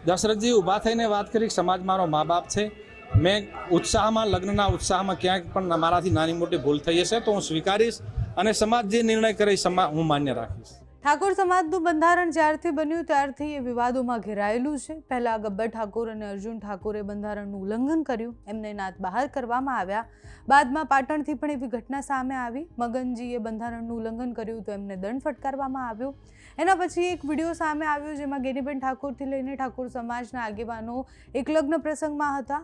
દશરથજી ઊભા થઈને વાત કરી કે સમાજ મારો મા બાપ છે. મેં ઉત્સાહમાં લગ્નના ઉત્સાહમાં ક્યાંક પણ મારાથી નાની મોટી ભૂલ થઈ હશે તો હું સ્વીકારીશ અને સમાજ જે નિર્ણય કરે હું માન્ય રાખીશ. ઠાકોર સમાજનું બંધારણ જ્યારથી બન્યું ત્યારથી એ વિવાદોમાં ઘેરાયેલું છે. પહેલા ગબ્બર ઠાકોર અને અર્જુન ઠાકોરે બંધારણનું ઉલ્લંઘન કર્યું, એમને નાત બહાર કરવામાં આવ્યા. બાદમાં પાટણથી પણ એવી ઘટના સામે આવી. મગનજીએ બંધારણનું ઉલ્લંઘન કર્યું તો એમને દંડ ફટકારવામાં આવ્યો. એના પછી એક વિડીયો સામે આવ્યો જેમાં ગેનીબેન ઠાકોરથી લઈને ઠાકોર સમાજના આગેવાનો એક લગ્ન પ્રસંગમાં હતા.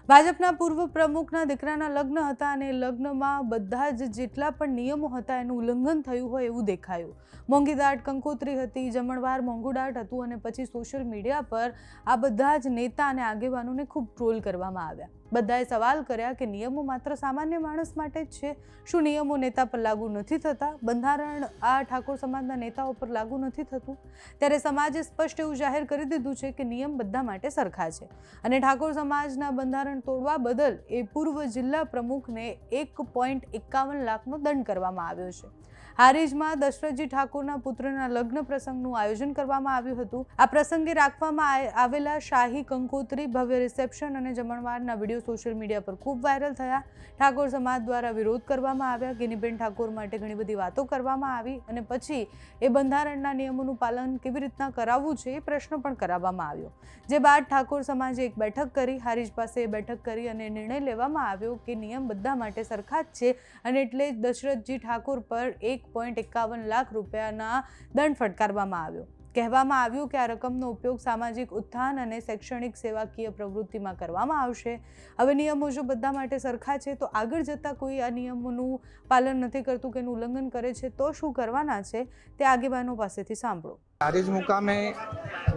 ભાજપના પૂર્વ પ્રમુખના દીકરાના લગ્ન હતા અને લગ્નમાં બધા જ જેટલા પણ નિયમો હતા એનું ઉલ્લંઘન થયું હોય એવું દેખાયું. મોંઘી દાટ કંકોત્રી હતી, જમણવાર મોંઘું દાટ હતું અને પછી સોશિયલ મીડિયા પર આ બધા જ નેતા અને આગેવાનોને ખૂબ ટ્રોલ કરવામાં આવ્યા. બધાએ સવાલ કર્યા કે નિયમો માત્ર સામાન્ય માણસ માટે જ છે, શું નિયમો નેતા પર લાગુ નથી થતા? બંધારણ આ ઠાકોર સમાજના નેતાઓ પર લાગુ નથી થતું? ત્યારે સમાજે સ્પષ્ટ એવું જાહેર કરી દીધું છે કે નિયમ બધા માટે સરખા છે અને ઠાકોર સમાજના બંધારણ તોડવા બદલ એ પૂર્વ જિલ્લા પ્રમુખને 1.51 લાખનો દંડ કરવામાં આવ્યો છે. હારીજમાં દશરથજી ઠાકોરના પુત્રના લગ્ન પ્રસંગનું આયોજન કરવામાં આવ્યું હતું. આ પ્રસંગે રાખવામાં આવેલા શાહી કંકોત્રી, ભવ્ય રિસેપ્શન અને જમણવારના વિડીયો સોશિયલ મીડિયા પર ખૂબ વાયરલ થયા. ઠાકોર સમાજ દ્વારા વિરોધ કરવામાં આવ્યા. ગેનીબેન ઠાકોર માટે ઘણી બધી વાતો કરવામાં આવી અને પછી એ બંધારણના નિયમોનું પાલન કેવી રીતના કરાવવું છે એ પ્રશ્ન પણ કરાવવામાં આવ્યો. જે બાદ ઠાકોર સમાજે એક બેઠક કરી, હારીજ પાસે એ બેઠક કરી અને નિર્ણય લેવામાં આવ્યો કે નિયમ બધા માટે સરખા જ છે અને એટલે જ દશરથજી ઠાકોર પર 1.51 લાખ રૂપિયાના દંડ ફટકારવામાં આવ્યો. કહેવામાં આવ્યું કે આ રકમનો ઉપયોગ સામાજિક ઉત્થાન અને શૈક્ષણિક સેવાકીય પ્રવૃત્તિમાં કરવામાં આવશે. હવે નિયમો જો બધા માટે સરખા છે તો આગળ જતાં કોઈ આ નિયમોનું પાલન નથી કરતું કે એનું ઉલ્લંઘન કરે છે તો શું કરવાના છે તે આગેવાનો પાસેથી સાંભળો. હારીજ મુકામે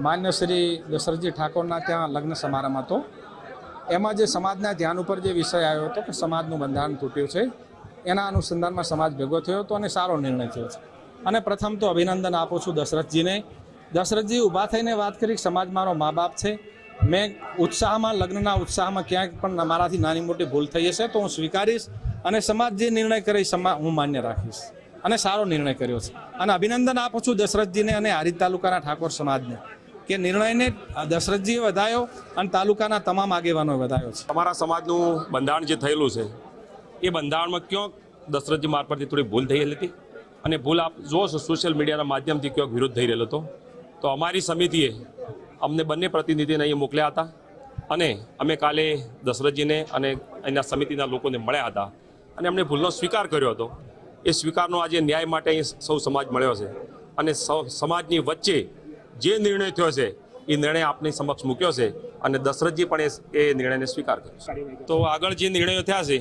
માન્ય શ્રી દશરથજી ઠાકોરના ત્યાં લગ્ન સમારંભ હતો. એમાં જે સમાજના ધ્યાન ઉપર જે વિષય આવ્યો હતો કે સમાજનું બંધારણ તૂટ્યું છે, એના અનુસંધાનમાં સમાજ ભેગો થયો હતો અને સારો નિર્ણય થયો છે. અને પ્રથમ તો અભિનંદન આપું છું દશરથજીને. દશરથજી ઊભા થઈને વાત કરી કે સમાજ મારો મા બાપ છે. મેં ઉત્સાહમાં લગ્નના ઉત્સાહમાં ક્યાંક પણ મારાથી નાની મોટી ભૂલ થઈ હશે તો હું સ્વીકારીશ અને સમાજ જે નિર્ણય કરે હું માન્ય રાખીશ અને સારો નિર્ણય કર્યો છે. અને અભિનંદન આપું છું દશરથજીને અને હારીજ તાલુકાના ઠાકોર સમાજને કે નિર્ણયને દશરથજીએ વધાયો અને તાલુકાના તમામ આગેવાનોએ વધાયો છે. અમારા સમાજનું બંધારણ જે થયેલું છે એ બંધારણમાં ક્યાંક દશરથજી મારફતથી થોડી ભૂલ થઈ હતી અને ભૂલ આપ જુઓ છો સોશિયલ મીડિયાના માધ્યમથી ક્યાંક વિરોધ થઈ રહેલો હતો. તો અમારી સમિતિએ અમને બંને પ્રતિનિધિને અહીં મોકલ્યા હતા અને અમે કાલે દશરથજીને અને અહીંના સમિતિના લોકોને મળ્યા હતા અને અમને ભૂલનો સ્વીકાર કર્યો હતો. એ સ્વીકારનો આજે ન્યાય માટે અહીં સૌ સમાજ મળ્યો છે અને સમાજની વચ્ચે જે નિર્ણય થયો છે એ નિર્ણય આપની સમક્ષ મૂક્યો છે અને દશરથજી પણ એ નિર્ણયને સ્વીકાર કર્યો છે. તો આગળ જે નિર્ણયો થયા છે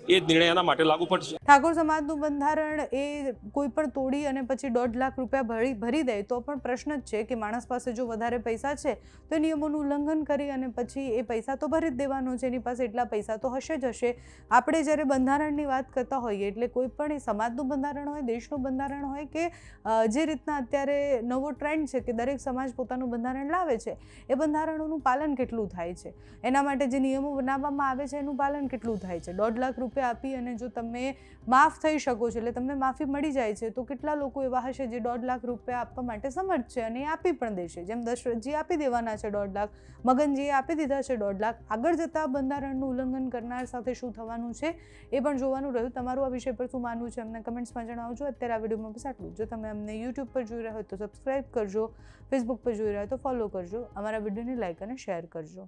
એ જ નિર્ણય એના માટે લાગુ પડશે. ઠાકોર સમાજનું બંધારણ એ કોઈ પણ તોડી અને પછી 1.5 લાખ રૂપિયા ભરી દે તો પણ પ્રશ્ન જ છે કે માણસ પાસે જો વધારે પૈસા છે તો એ નિયમોનું ઉલ્લંઘન કરી અને પછી એ પૈસા તો ભરી જ દેવાનો છે. એની પાસે એટલા પૈસા તો હશે જ હશે. આપણે જ્યારે બંધારણની વાત કરતા હોઈએ એટલે કોઈ પણ એ સમાજનું બંધારણ હોય, દેશનું બંધારણ હોય કે જે રીતના અત્યારે નવો ટ્રેન્ડ છે કે દરેક સમાજ પોતાનું બંધારણ લાવે છે, એ બંધારણોનું પાલન કેટલું થાય છે, એના માટે જે નિયમો બનાવવામાં આવે છે એનું પાલન કેટલું થાય છે. 1.5 લાખ રૂપિયા આપી અને જો તમે માફ થઈ શકો છો એટલે તમને માફી મળી જાય છે તો કેટલા લોકો એવા હશે જે 1.5 લાખ રૂપિયા આપવા માટે સમર્થ છે અને એ આપી પણ દેશે. જેમ દશરથજી આપી દેવાના છે 1.5 લાખ, મગનજીએ આપી દીધા છે 1.5 લાખ. આગળ જતાં બંધારણનું ઉલ્લંઘન કરનાર સાથે શું થવાનું છે એ પણ જોવાનું રહ્યું. તમારું આ વિષય પર શું માનવું છે અમને કમેન્ટ્સમાં જણાવજો. અત્યારે આ વિડીયોમાં બસ આટલું. જો તમે અમને યુટ્યુબ પર જોઈ રહ્યા હોય તો સબસ્ક્રાઈબ કરજો, ફેસબુક પર જોઈ રહ્યા હોય તો ફોલો કરજો, અમારા વિડીયોને લાઈક અને શેર કરજો.